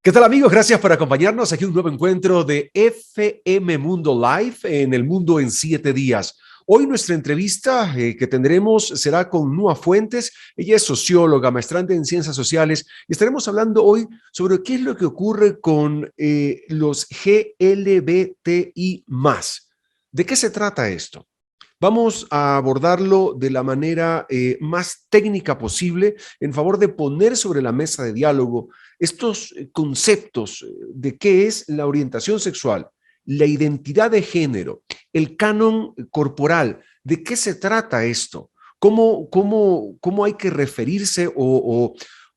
¿Qué tal amigos? Gracias por acompañarnos aquí en un nuevo encuentro de FM Mundo Live en el mundo en 7 días. Hoy nuestra entrevista que tendremos será con Nua Fuentes. Ella es socióloga, maestrante en ciencias sociales y estaremos hablando hoy sobre qué es lo que ocurre con los GLBTI+. ¿De qué se trata esto? Vamos a abordarlo de la manera más técnica posible en favor de poner sobre la mesa de diálogo estos conceptos de qué es la orientación sexual, la identidad de género, el canon corporal, de qué se trata esto, cómo hay que referirse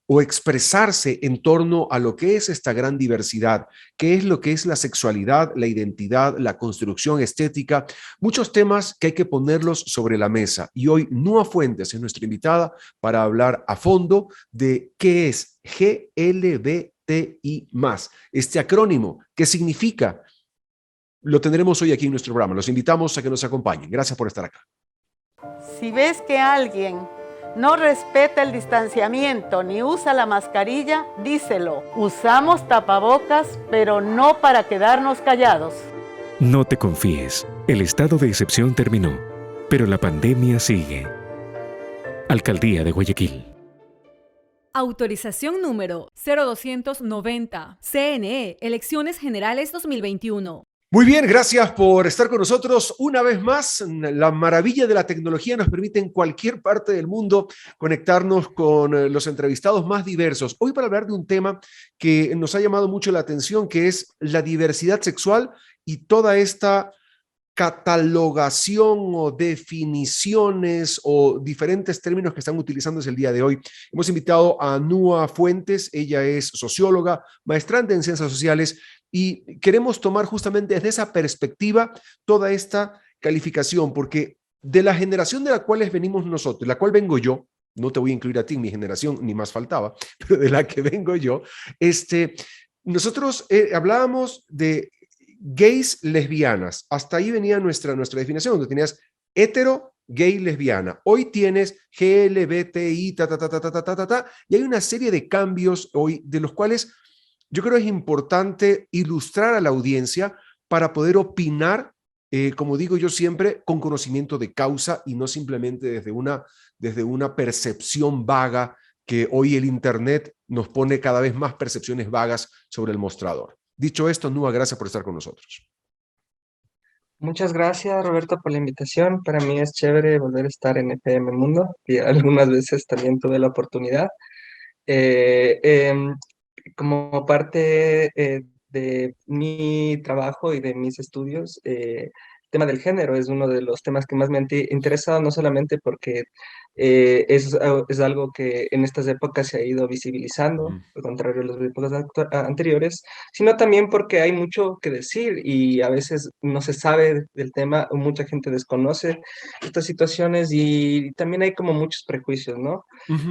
o expresarse en torno a lo que es esta gran diversidad, qué es lo que es la sexualidad, la identidad, la construcción estética, muchos temas que hay que ponerlos sobre la mesa. Y hoy Nua Fuentes es nuestra invitada para hablar a fondo de qué es GLBTI+, este acrónimo, qué significa. Lo tendremos hoy aquí en nuestro programa. Los invitamos a que nos acompañen. Gracias por estar acá. Si ves que alguien no respeta el distanciamiento ni usa la mascarilla, díselo. Usamos tapabocas, pero no para quedarnos callados. No te confíes, el estado de excepción terminó, pero la pandemia sigue. Alcaldía de Guayaquil. Autorización número 0290. CNE, Elecciones Generales 2021. Muy bien, gracias por estar con nosotros una vez más. La maravilla de la tecnología nos permite en cualquier parte del mundo conectarnos con los entrevistados más diversos. Hoy para hablar de un tema que nos ha llamado mucho la atención, que es la diversidad sexual y toda esta catalogación o definiciones o diferentes términos que están utilizándose el día de hoy. Hemos invitado a Nua Fuentes, ella es socióloga, maestrante en ciencias sociales y queremos tomar justamente desde esa perspectiva toda esta calificación, porque de la generación de la cual venimos nosotros, la cual vengo yo, no te voy a incluir a ti en mi generación, ni más faltaba, pero de la que vengo yo, nosotros hablábamos de gays, lesbianas. Hasta ahí venía nuestra definición, donde tenías hetero, gay, lesbiana. Hoy tienes GLBTI, y hay una serie de cambios hoy de los cuales yo creo es importante ilustrar a la audiencia para poder opinar, como digo yo siempre, con conocimiento de causa y no simplemente desde una percepción vaga que hoy el Internet nos pone cada vez más percepciones vagas sobre el mostrador. Dicho esto, Nua, gracias por estar con nosotros. Muchas gracias, Roberto, por la invitación. Para mí es chévere volver a estar en FM Mundo y algunas veces también tuve la oportunidad. Eh, em, Como parte de mi trabajo y de mis estudios, el tema del género es uno de los temas que más me han interesado, no solamente porque es algo que en estas épocas se ha ido visibilizando, al contrario de las épocas anteriores, sino también porque hay mucho que decir y a veces no se sabe del tema, o mucha gente desconoce estas situaciones y también hay como muchos prejuicios, ¿no?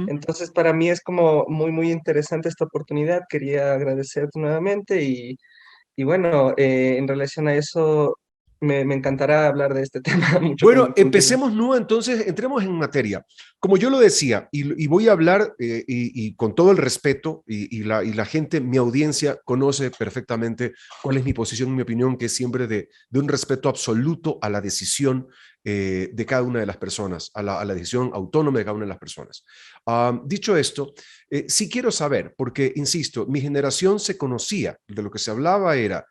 Entonces, para mí es como muy, muy interesante esta oportunidad. Quería agradecerte nuevamente y bueno, en relación a eso, me encantará hablar de este tema mucho Bueno, contigo. empecemos, Nua, entonces entremos en materia. Como yo lo decía, y voy a hablar y con todo el respeto, y la gente, mi audiencia, conoce perfectamente cuál es mi posición, mi opinión, que es siempre de un respeto absoluto a la decisión de cada una de las personas, a la decisión autónoma de cada una de las personas. Dicho esto, sí quiero saber, porque, insisto, mi generación se conocía, de lo que se hablaba era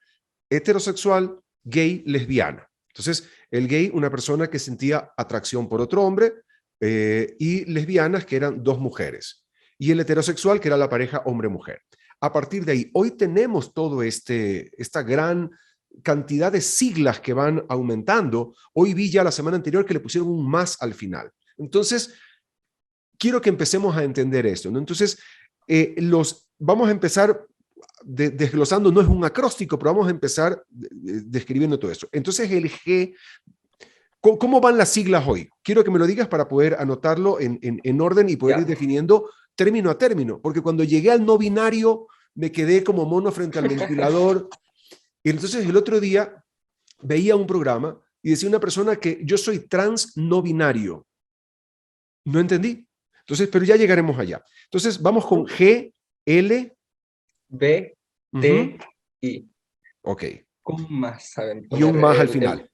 heterosexual, gay, lesbiana. Entonces, el gay, una persona que sentía atracción por otro hombre, y lesbianas, que eran dos mujeres. Y el heterosexual, que era la pareja hombre-mujer. A partir de ahí, hoy tenemos todo esta gran cantidad de siglas que van aumentando. Hoy vi ya la semana anterior que le pusieron un más al final. Entonces, quiero que empecemos a entender esto, ¿no? Entonces, vamos a empezar desglosando, no es un acróstico, pero vamos a empezar describiendo todo esto. Entonces, el G, ¿cómo van las siglas hoy? Quiero que me lo digas para poder anotarlo en orden y poder ir definiendo término a término, porque cuando llegué al no binario, me quedé como mono frente al ventilador. Y entonces el otro día veía un programa y decía una persona que yo soy trans no binario. No entendí. Entonces, pero ya llegaremos allá. Entonces, vamos con G, L, B, Ujú. I. Ok. Un más, saben Y un poner más al final.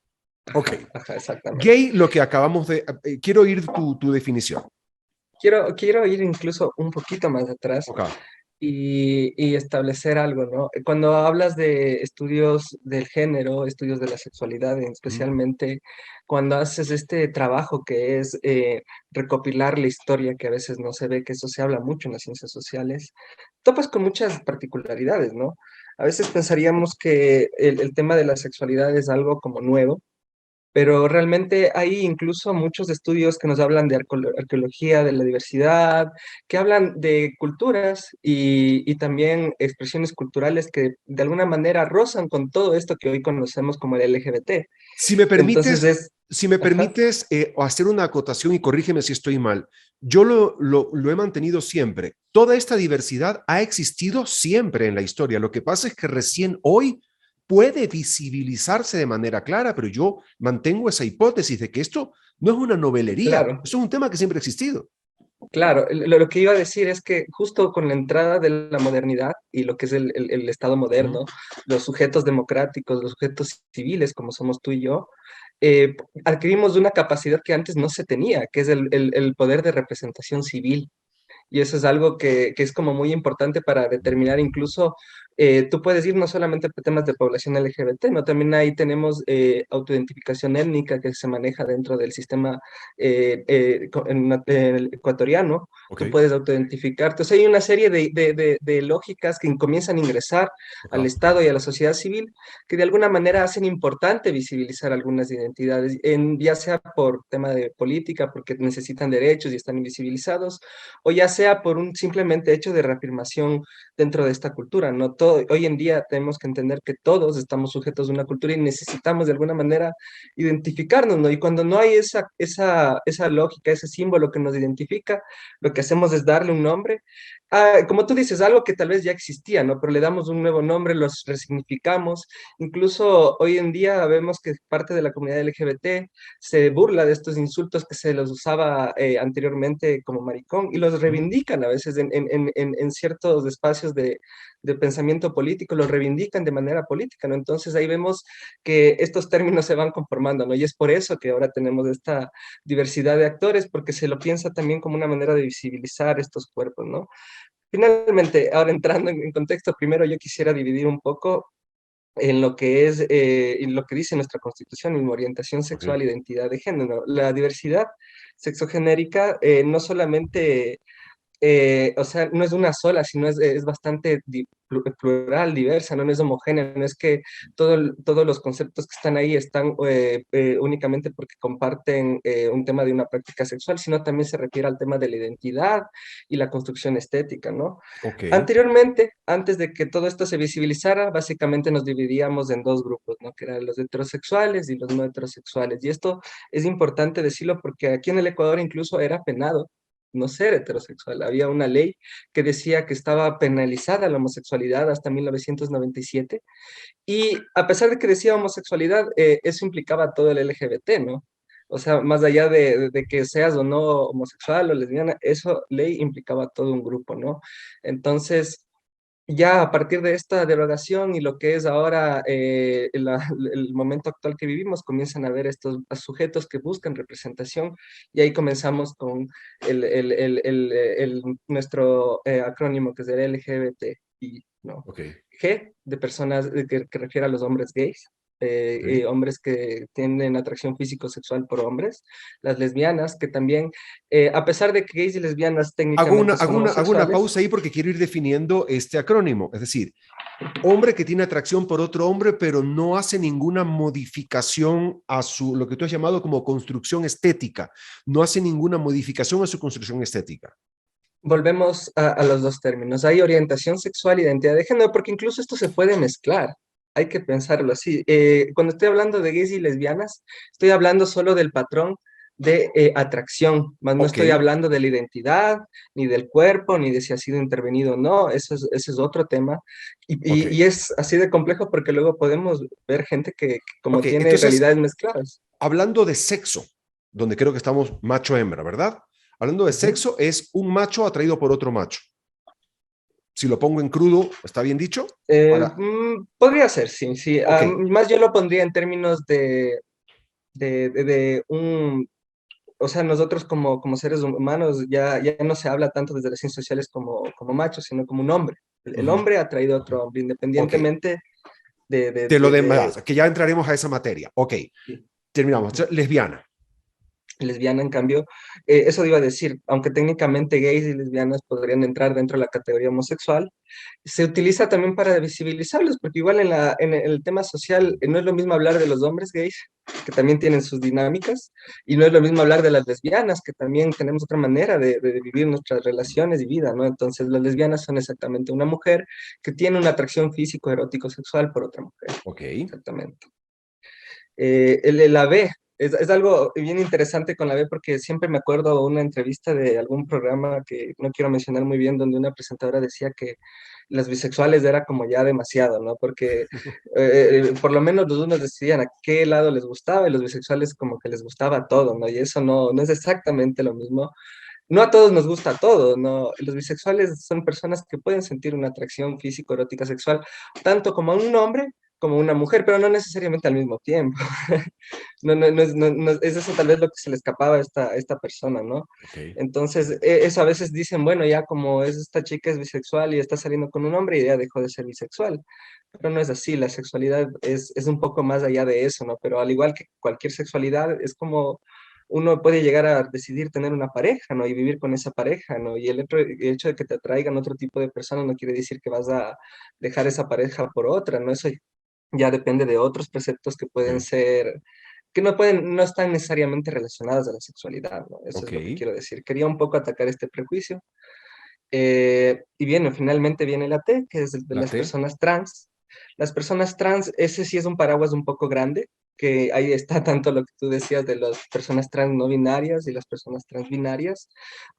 Ok. Ajá, exactamente. Gay, lo que acabamos de... quiero oír tu definición. Quiero ir incluso un poquito más atrás Ok. y establecer algo, ¿no? Cuando hablas de estudios del género, estudios de la sexualidad, Ujú. especialmente cuando haces este trabajo que es recopilar la historia, que a veces no se ve, que eso se habla mucho en las ciencias sociales, topas con muchas particularidades, ¿no? A veces pensaríamos que el tema de la sexualidad es algo como nuevo, pero realmente hay incluso muchos estudios que nos hablan de arqueología, de la diversidad, que hablan de culturas y también expresiones culturales que de alguna manera rozan con todo esto que hoy conocemos como el LGBT. Si me Entonces permites, es, si me ajá, permites hacer una acotación y corrígeme si estoy mal, yo lo he mantenido siempre. Toda esta diversidad ha existido siempre en la historia. Lo que pasa es que recién hoy puede visibilizarse de manera clara, pero yo mantengo esa hipótesis de que esto no es una novelería, claro. eso es un tema que siempre ha existido. Claro, lo que iba a decir es que justo con la entrada de la modernidad y lo que es el Estado Ujú. moderno, los sujetos democráticos, los sujetos civiles, como somos tú y yo, adquirimos una capacidad que antes no se tenía, que es el poder de representación civil. Y eso es algo que es como muy importante para determinar incluso, tú puedes ir no solamente por temas de población LGBT, ¿no? También ahí tenemos autoidentificación étnica que se maneja dentro del sistema en el ecuatoriano. Ok, Tú puedes autoidentificarte. Entonces hay una serie de lógicas que comienzan a ingresar al ok, Estado y a la sociedad civil que de alguna manera hacen importante visibilizar algunas identidades, ya sea por tema de política, porque necesitan derechos y están invisibilizados, o ya sea por un simplemente hecho de reafirmación dentro de esta cultura, ¿no? Todo, hoy en día tenemos que entender que todos estamos sujetos a una cultura y necesitamos de alguna manera identificarnos, ¿no? Y cuando no hay esa lógica, ese símbolo que nos identifica, lo que hacemos es darle un nombre. Como tú dices, algo que tal vez ya existía, ¿no? Pero le damos un nuevo nombre, los resignificamos. Incluso hoy en día vemos que parte de la comunidad LGBT se burla de estos insultos que se los usaba anteriormente como maricón y los ujú, reivindican a veces en ciertos espacios de pensamiento político, los reivindican de manera política, ¿no? Entonces ahí vemos que estos términos se van conformando, ¿no? Y es por eso que ahora tenemos esta diversidad de actores, porque se lo piensa también como una manera de visibilizar estos cuerpos, ¿no? Finalmente, ahora entrando en contexto, primero yo quisiera dividir un poco en lo que es, en lo que dice nuestra Constitución, en orientación ok, sexual, identidad de género. La diversidad sexogenérica no solamente o sea, no es una sola, sino es bastante plural, diversa, ¿no? No es homogénea, no es que todos los conceptos que están ahí están únicamente porque comparten un tema de una práctica sexual, sino también se refiere al tema de la identidad y la construcción estética, ¿no? ok, Anteriormente, antes de que todo esto se visibilizara, básicamente nos dividíamos en dos grupos, ¿no? Que eran los heterosexuales y los no heterosexuales. Y esto es importante decirlo porque aquí en el Ecuador incluso era penado no ser heterosexual. Había una ley que decía que estaba penalizada la homosexualidad hasta 1997 y a pesar de que decía homosexualidad, eso implicaba todo el LGBT, ¿no? O sea, más allá de que seas o no homosexual o lesbiana, eso ley implicaba todo un grupo, ¿no? Entonces, ya a partir de esta derogación y lo que es ahora el momento actual que vivimos, comienzan a haber estos sujetos que buscan representación y ahí comenzamos con nuestro acrónimo que es el LGBTI, ¿no? ok, G de personas que refiere a los hombres gays, ok. hombres que tienen atracción físico-sexual por hombres, las lesbianas que también, a pesar de que gays y lesbianas técnicamente son Hago una homosexuales, pausa ahí porque quiero ir definiendo este acrónimo. Es decir, hombre que tiene atracción por otro hombre, pero no hace ninguna modificación a su, lo que tú has llamado como construcción estética. No hace ninguna modificación a su construcción estética. volvemos a los dos términos. Hay orientación sexual, identidad de género, porque incluso esto se puede mezclar. Hay que pensarlo así. Cuando estoy hablando de gays y lesbianas, estoy hablando solo del patrón de atracción, más no Ok, estoy hablando de la identidad, ni del cuerpo, ni de si ha sido intervenido o no. Ese es otro tema. ok, Y es así de complejo porque luego podemos ver gente que como ok. tiene Entonces, realidades mezcladas. hablando de sexo, donde creo que estamos macho-hembra, ¿verdad? Hablando de Ujú. sexo, es un macho atraído por otro macho. Si lo pongo en crudo, ¿está bien dicho? Para... Podría ser, sí, sí. Ok. Más yo lo pondría en términos de un, o sea, nosotros como seres humanos ya no se habla tanto desde las ciencias sociales como machos, sino como un hombre. El Ujú. hombre ha traído a otro hombre, Ok. independientemente de, de, De lo de, demás, de- que ya entraremos a esa materia. Ok, sí. terminamos. Ujú. Lesbiana. Lesbiana, en cambio, eso iba a decir, aunque técnicamente gays y lesbianas podrían entrar dentro de la categoría homosexual, se utiliza también para visibilizarlos, porque igual en el tema social no es lo mismo hablar de los hombres gays, que también tienen sus dinámicas, y no es lo mismo hablar de las lesbianas, que también tenemos otra manera de vivir nuestras relaciones y vida, ¿no? Entonces, las lesbianas son exactamente una mujer que tiene una atracción físico, erótico, sexual por otra mujer, Ok. exactamente. La B, es algo bien interesante con la B porque siempre me acuerdo una entrevista de algún programa que no quiero mencionar muy bien, donde una presentadora decía que las bisexuales era como ya demasiado, ¿no? Porque por lo menos los unos decidían a qué lado les gustaba y los bisexuales como que les gustaba todo, ¿no? Y eso no es exactamente lo mismo. No a todos nos gusta todo, ¿no? Los bisexuales son personas que pueden sentir una atracción físico, erótica, sexual, tanto como a un hombre como a una mujer, pero no necesariamente al mismo tiempo. Es eso tal vez lo que se le escapaba a esta persona, ¿no? Ok. Entonces, eso a veces dicen, bueno, ya como esta chica es bisexual y está saliendo con un hombre y ya dejó de ser bisexual. Pero no es así, la sexualidad es un poco más allá de eso, ¿no? Pero al igual que cualquier sexualidad, es como uno puede llegar a decidir tener una pareja, ¿no? Y vivir con esa pareja, ¿no? Y el hecho de que te atraigan otro tipo de personas no quiere decir que vas a dejar esa pareja por otra, ¿no? Eso ya depende de otros preceptos que pueden Ok. ser, no están necesariamente relacionados a la sexualidad, ¿no? Eso es Ok. lo que quiero decir. Quería un poco atacar este prejuicio. Y bien, finalmente viene la T, que es el de La las T. personas trans. Las personas trans, ese sí es un paraguas un poco grande, que ahí está tanto lo que tú decías de las personas trans no binarias y las personas trans binarias,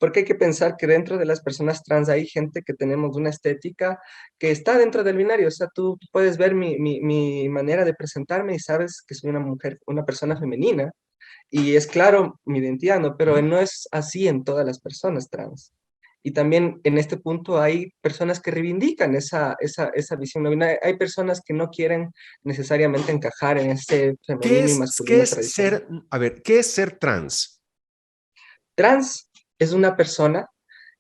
porque hay que pensar que dentro de las personas trans hay gente que tenemos una estética que está dentro del binario, o sea, tú puedes ver mi manera de presentarme y sabes que soy una mujer, una persona femenina, y es claro mi identidad, ¿no? Pero Ujú. no es así en todas las personas trans. Y también en este punto hay personas que reivindican esa visión no binaria. Hay personas que no quieren necesariamente encajar en ese femenino y Qué masculino es tradicional. ser, a ver, qué es ser trans? Trans es una persona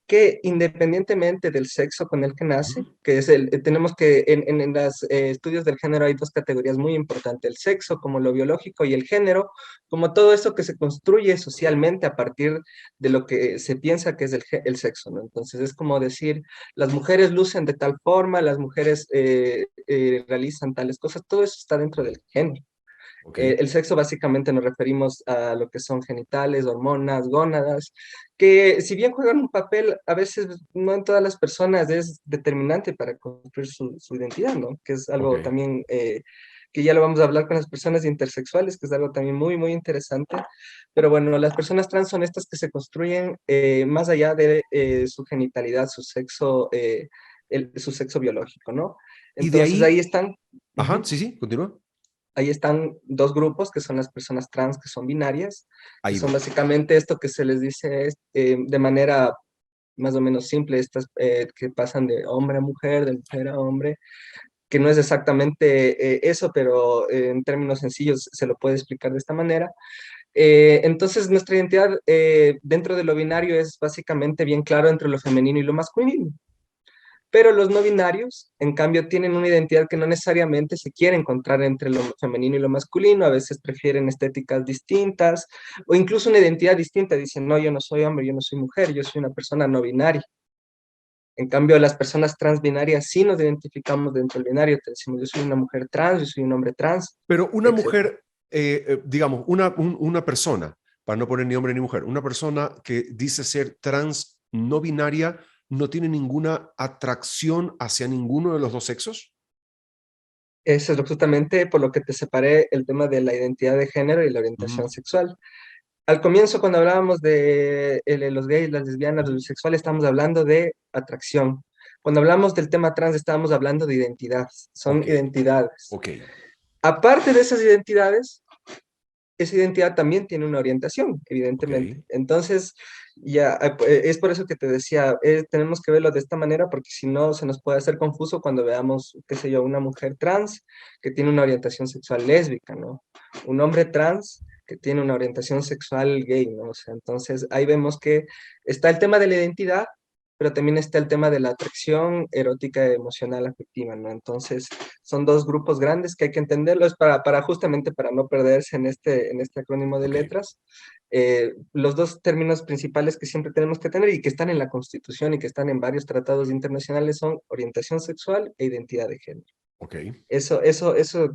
que independientemente del sexo con el que nace, Ujú. que es tenemos que en los estudios del género hay dos categorías muy importantes, el sexo como lo biológico y el género como todo eso que se construye socialmente a partir de lo que se piensa que es el sexo, ¿no? Entonces es como decir, las mujeres lucen de tal forma, las mujeres realizan tales cosas, todo eso está dentro del género. Ok. El sexo básicamente nos referimos a lo que son genitales, hormonas, gónadas, que si bien juegan un papel, a veces no en todas las personas es determinante para construir su identidad, ¿no? Que es algo Ok. también que ya lo vamos a hablar con las personas intersexuales, que es algo también muy, muy interesante. Pero bueno, las personas trans son estas que se construyen más allá de su genitalidad, su sexo biológico, ¿no? Y de Entonces ahí, ahí están. ajá, Ujú. sí, sí, continúa. Ahí están dos grupos, que son las personas trans, que son binarias, que Ahí son voy. básicamente esto que se les dice de manera más o menos simple, estas que pasan de hombre a mujer, de mujer a hombre, que no es exactamente eso, pero en términos sencillos se lo puede explicar de esta manera. Entonces, nuestra identidad dentro de lo binario es básicamente bien claro entre lo femenino y lo masculino. Pero los no binarios, en cambio, tienen una identidad que no necesariamente se quiere encontrar entre lo femenino y lo masculino, a veces prefieren estéticas distintas o incluso una identidad distinta, dicen, no, yo no soy hombre, yo no soy mujer, yo soy una persona no binaria. En cambio, las personas transbinarias sí nos identificamos dentro del binario, te decimos, yo soy una mujer trans, yo soy un hombre trans, Pero una etc. mujer, digamos, una persona, para no poner ni hombre ni mujer, una persona que dice ser trans no binaria, no tiene ninguna atracción hacia ninguno de los dos sexos. Eso es justamente por lo que te separé el tema de la identidad de género y la Ujú. orientación sexual. Al comienzo, cuando hablábamos de los gays, las lesbianas, los Ujú. bisexuales, estamos hablando de atracción. Cuando hablamos del tema trans, estábamos hablando de identidad. Son Ok, identidades. ok. Aparte de esas identidades, esa identidad también tiene una orientación, Ok, evidentemente. Entonces, ya, es por eso que te decía, tenemos que verlo de esta manera, porque si no se nos puede hacer confuso cuando veamos, qué sé yo, una mujer trans que tiene una orientación sexual lésbica, ¿no? Un hombre trans que tiene una orientación sexual gay, ¿no? O sea, entonces ahí vemos que está el tema de la identidad, pero también está el tema de la atracción erótica, emocional, afectiva, ¿no? Entonces, son dos grupos grandes que hay que entenderlos para justamente para no perderse en este acrónimo de ok, letras. Los dos términos principales que siempre tenemos que tener y que están en la Constitución y que están en varios tratados internacionales son orientación sexual e identidad de género. ok, Eso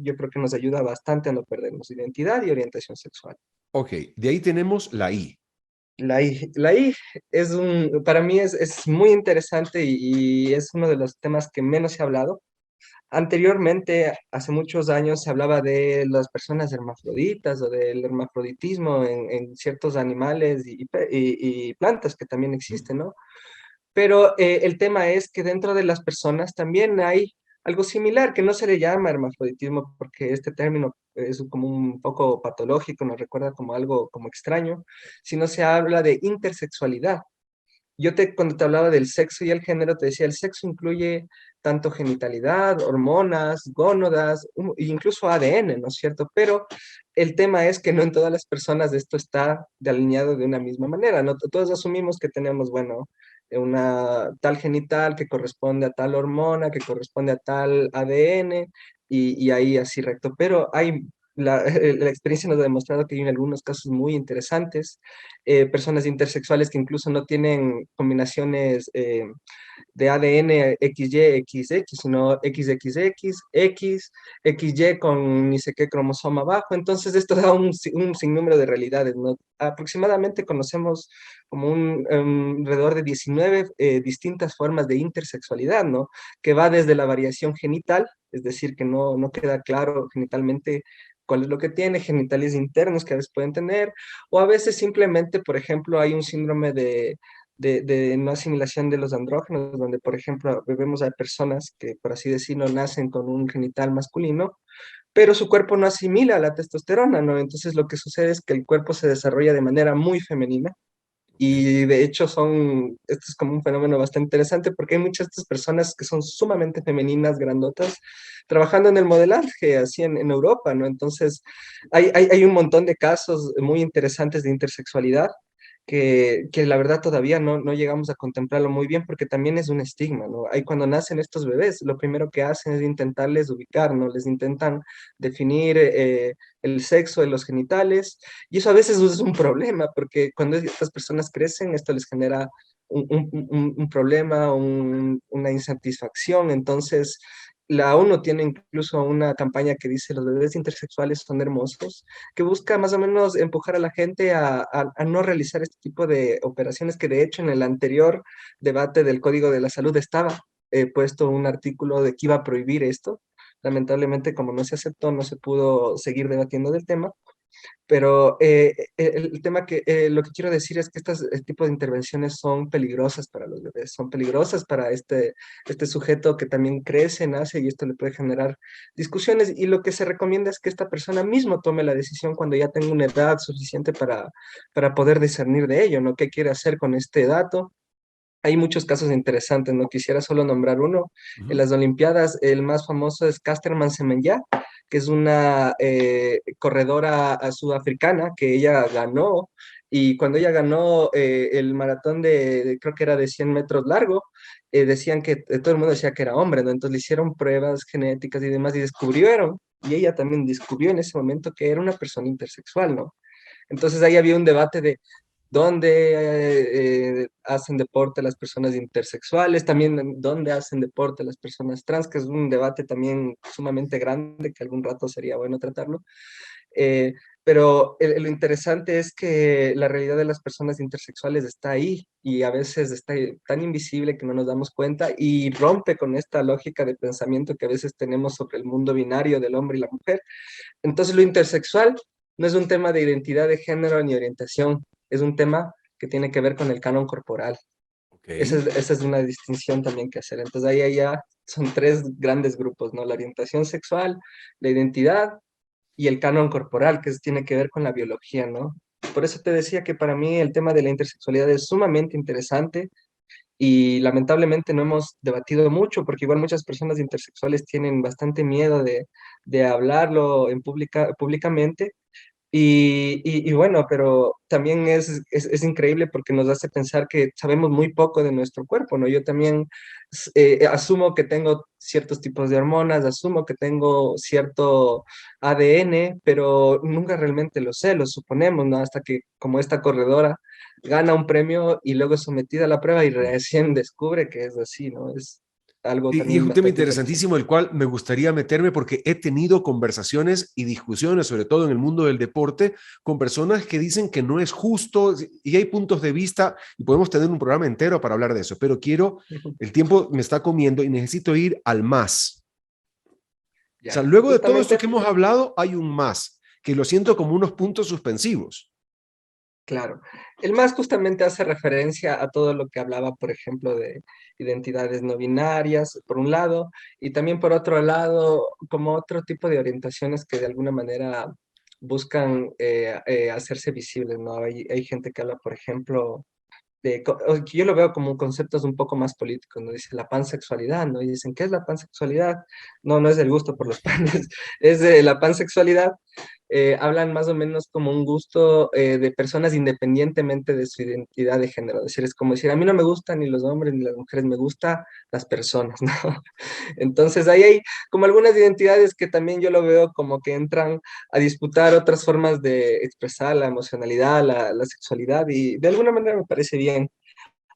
yo creo que nos ayuda bastante a no perdernos identidad y orientación sexual. ok. De ahí tenemos la I. La I es para mí es muy interesante y es uno de los temas que menos se ha hablado. Anteriormente, hace muchos años, se hablaba de las personas hermafroditas o del hermafroditismo en ciertos animales y plantas que también existen, ¿no? Pero el tema es que dentro de las personas también hay algo similar, que no se le llama hermafroditismo porque este término es como un poco patológico, nos recuerda como algo como extraño, sino se habla de intersexualidad. Cuando te hablaba del sexo y el género, te decía, el sexo incluye tanto genitalidad, hormonas, gónadas, e incluso ADN, ¿no es cierto? Pero el tema es que no en todas las personas esto está alineado de una misma manera, ¿no? Todos asumimos que tenemos, bueno, una tal genital que corresponde a tal hormona, que corresponde a tal ADN, y ahí así recto. Pero la experiencia nos ha demostrado que hay en algunos casos muy interesantes, personas intersexuales que incluso no tienen combinaciones de ADN XY, XX, sino XXX, X, XY con ni sé qué cromosoma abajo. Entonces esto da un sinnúmero de realidades, ¿no? Aproximadamente conocemos como alrededor de 19 distintas formas de intersexualidad, ¿no? Que va desde la variación genital, es decir, que no queda claro genitalmente cuál es lo que tiene, genitales internos que a veces pueden tener, o a veces simplemente, por ejemplo, hay un síndrome de no asimilación de los andrógenos, donde, por ejemplo, vemos a personas que, por así decirlo, nacen con un genital masculino, pero su cuerpo no asimila la testosterona, ¿no? Entonces lo que sucede es que el cuerpo se desarrolla de manera muy femenina, Ok, y de hecho esto es como un fenómeno bastante interesante porque hay muchas de estas personas que son sumamente femeninas, grandotas, trabajando en el modelaje, así en Europa, ¿no? Entonces, hay un montón de casos muy interesantes de intersexualidad que la verdad todavía no llegamos a contemplarlo muy bien porque también es un estigma, ¿no? Ahí cuando nacen estos bebés, lo primero que hacen es intentarles ubicar, ¿no? Les intentan definir el sexo de los genitales, y eso a veces es un problema, porque cuando estas personas crecen, esto les genera un problema, una insatisfacción. Entonces, la ONU tiene incluso una campaña que dice los bebés intersexuales son hermosos, que busca más o menos empujar a la gente a no realizar este tipo de operaciones, que de hecho en el anterior debate del Código de la Salud estaba puesto un artículo de que iba a prohibir esto. Lamentablemente, como no se aceptó, no se pudo seguir debatiendo del tema, pero el tema lo que quiero decir es que este tipo de intervenciones son peligrosas para los bebés, son peligrosas para este sujeto que también crece, nace, y esto le puede generar discusiones, y lo que se recomienda es que esta persona mismo tome la decisión cuando ya tenga una edad suficiente para poder discernir de ello, ¿no? ¿Qué quiere hacer con este dato? Hay muchos casos interesantes, no quisiera solo nombrar uno. En ujú, las Olimpiadas, el más famoso es Casterman Semenya, que es una corredora sudafricana que ella ganó, y cuando ella ganó el maratón creo que era de 100 metros largo, decían que todo el mundo decía que era hombre, ¿no? Entonces le hicieron pruebas genéticas y demás y descubrieron, y ella también descubrió en ese momento que era una persona intersexual, ¿no? Entonces ahí había un debate de dónde hacen deporte las personas intersexuales, también dónde hacen deporte las personas trans, que es un debate también sumamente grande, que algún rato sería bueno tratarlo. Eh, pero lo interesante es que la realidad de las personas intersexuales está ahí, y a veces está tan invisible que no nos damos cuenta, y rompe con esta lógica de pensamiento que a veces tenemos sobre el mundo binario del hombre y la mujer. Entonces, lo intersexual no es un tema de identidad de género ni orientación, es un tema que tiene que ver con el canon corporal. ok, Esa es una distinción también que hacer. Entonces, ahí ya son tres grandes grupos, ¿no? La orientación sexual, la identidad y el canon corporal, que tiene que ver con la biología, ¿no? Por eso te decía que para mí el tema de la intersexualidad es sumamente interesante y lamentablemente no hemos debatido mucho, porque igual muchas personas intersexuales tienen bastante miedo de hablarlo públicamente. Y bueno, pero también es increíble porque nos hace pensar que sabemos muy poco de nuestro cuerpo, ¿no? Yo también asumo que tengo ciertos tipos de hormonas, asumo que tengo cierto ADN, pero nunca realmente lo sé, lo suponemos, ¿no? Hasta que como esta corredora gana un premio y luego es sometida a la prueba y recién descubre que es así, ¿no? Es algo Y es también un tema bastante interesante. interesantísimo, el cual me gustaría meterme porque he tenido conversaciones y discusiones, sobre todo en el mundo del deporte, con personas que dicen que no es justo y hay puntos de vista y podemos tener un programa entero para hablar de eso, pero el tiempo me está comiendo y necesito ir al más. O sea, Ya, luego de todo esto justamente. que hemos hablado, hay un más, que lo siento como unos puntos suspensivos. Claro. El más justamente hace referencia a todo lo que hablaba, por ejemplo, de identidades no binarias, por un lado, y también por otro lado, como otro tipo de orientaciones que de alguna manera buscan hacerse visibles, ¿no? Hay gente que habla, por ejemplo, o que yo lo veo como conceptos un poco más políticos, ¿no? Dice la pansexualidad, ¿no? Y dicen, ¿qué es la pansexualidad? No, no es el gusto por los panes, es de la pansexualidad. Hablan más o menos como un gusto de personas independientemente de su identidad de género. Es decir, es como decir, a mí no me gustan ni los hombres ni las mujeres, me gustan las personas, ¿no? Entonces ahí hay como algunas identidades que también yo lo veo como que entran a disputar otras formas de expresar la emocionalidad, la sexualidad, y de alguna manera me parece bien,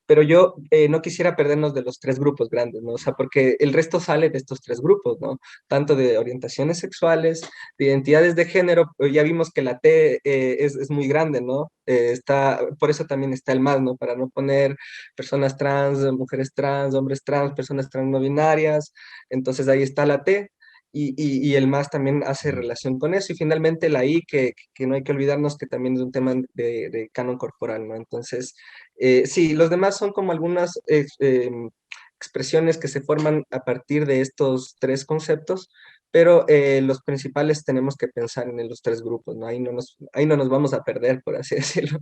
pero yo no quisiera perdernos de los tres grupos grandes, ¿no? O sea, porque el resto sale de estos tres grupos, ¿no? Tanto de orientaciones sexuales, de identidades de género, ya vimos que la T es muy grande, ¿no? Por eso también está el más, ¿no? Para no poner personas trans, mujeres trans, hombres trans, personas trans no binarias, entonces ahí está la T. Y el más también hace relación con eso. Y finalmente la I, que no hay que olvidarnos que también es un tema de canon corporal, ¿no? Entonces, sí, los demás son como algunas expresiones que se forman a partir de estos tres conceptos, pero los principales tenemos que pensar en los tres grupos, ¿no? Ahí no nos vamos a perder, por así decirlo.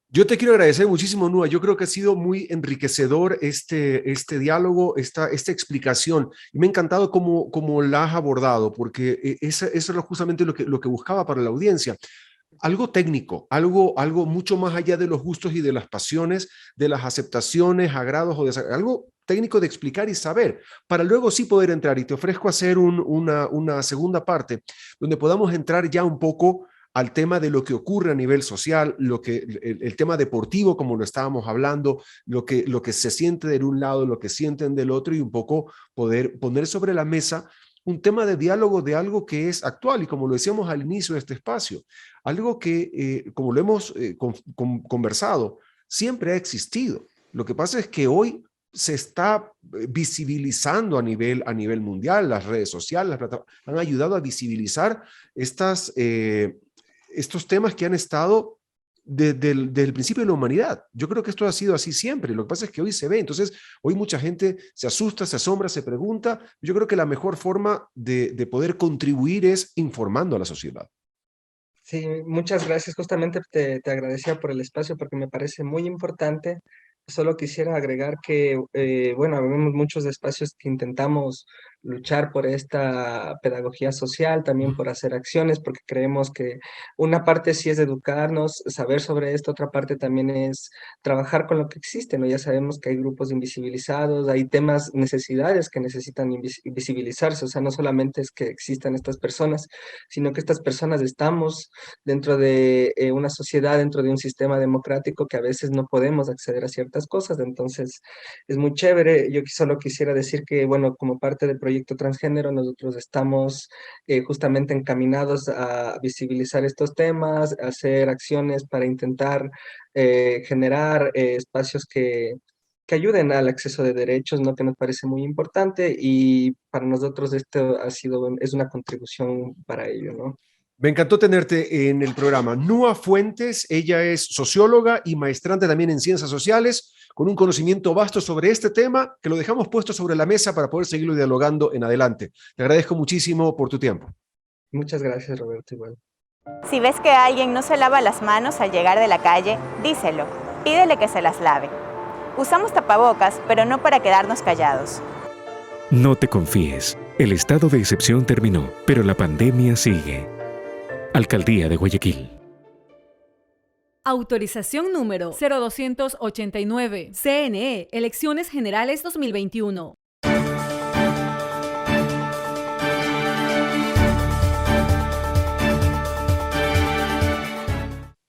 Yo te quiero agradecer muchísimo, Nua. Yo creo que ha sido muy enriquecedor este diálogo, esta explicación. Y me ha encantado cómo la has abordado, porque eso era justamente lo que buscaba para la audiencia. Algo técnico, algo mucho más allá de los gustos y de las pasiones, de las aceptaciones, agrados o algo técnico de explicar y saber, para luego sí poder entrar. Y te ofrezco hacer una segunda parte donde podamos entrar ya un poco al tema de lo que ocurre a nivel social, el tema deportivo, como lo estábamos hablando, lo que se siente de un lado, lo que sienten del otro, y un poco poder poner sobre la mesa un tema de diálogo de algo que es actual y como lo decíamos al inicio de este espacio, algo que, como lo hemos conversado, siempre ha existido. Lo que pasa es que hoy se está visibilizando a nivel mundial, las redes sociales, las plataformas han ayudado a visibilizar estos temas que han estado desde el principio de la humanidad. Yo creo que esto ha sido así siempre. Lo que pasa es que hoy se ve. Entonces, hoy mucha gente se asusta, se asombra, se pregunta. Yo creo que la mejor forma de poder contribuir es informando a la sociedad. Sí, muchas gracias. Justamente te agradecía por el espacio porque me parece muy importante. Solo quisiera agregar que, bueno, vemos muchos espacios que intentamos luchar por esta pedagogía social, también por hacer acciones, porque creemos que una parte sí es educarnos, saber sobre esto, otra parte también es trabajar con lo que existe, ¿no? Ya sabemos que hay grupos invisibilizados, hay temas, necesidades que necesitan visibilizarse, o sea, no solamente es que existan estas personas, sino que estas personas estamos dentro de una sociedad, dentro de un sistema democrático que a veces no podemos acceder a ciertas cosas. Entonces, es muy chévere. Yo solo quisiera decir que, bueno, como parte del proyecto transgénero, nosotros estamos justamente encaminados a visibilizar estos temas, a hacer acciones para intentar generar espacios que ayuden al acceso de derechos, ¿no? Que nos parece muy importante y para nosotros esto es una contribución para ello, ¿no? Me encantó tenerte en el programa. Nua Fuentes, ella es socióloga y maestrante también en ciencias sociales, con un conocimiento vasto sobre este tema que lo dejamos puesto sobre la mesa para poder seguirlo dialogando en adelante. Te agradezco muchísimo por tu tiempo. Muchas gracias, Roberto, igual. Si ves que alguien no se lava las manos al llegar de la calle, díselo. Pídele que se las lave. Usamos tapabocas, pero no para quedarnos callados. No te confíes. El estado de excepción terminó, pero la pandemia sigue. Alcaldía de Guayaquil. Autorización número 0289. CNE, Elecciones Generales 2021.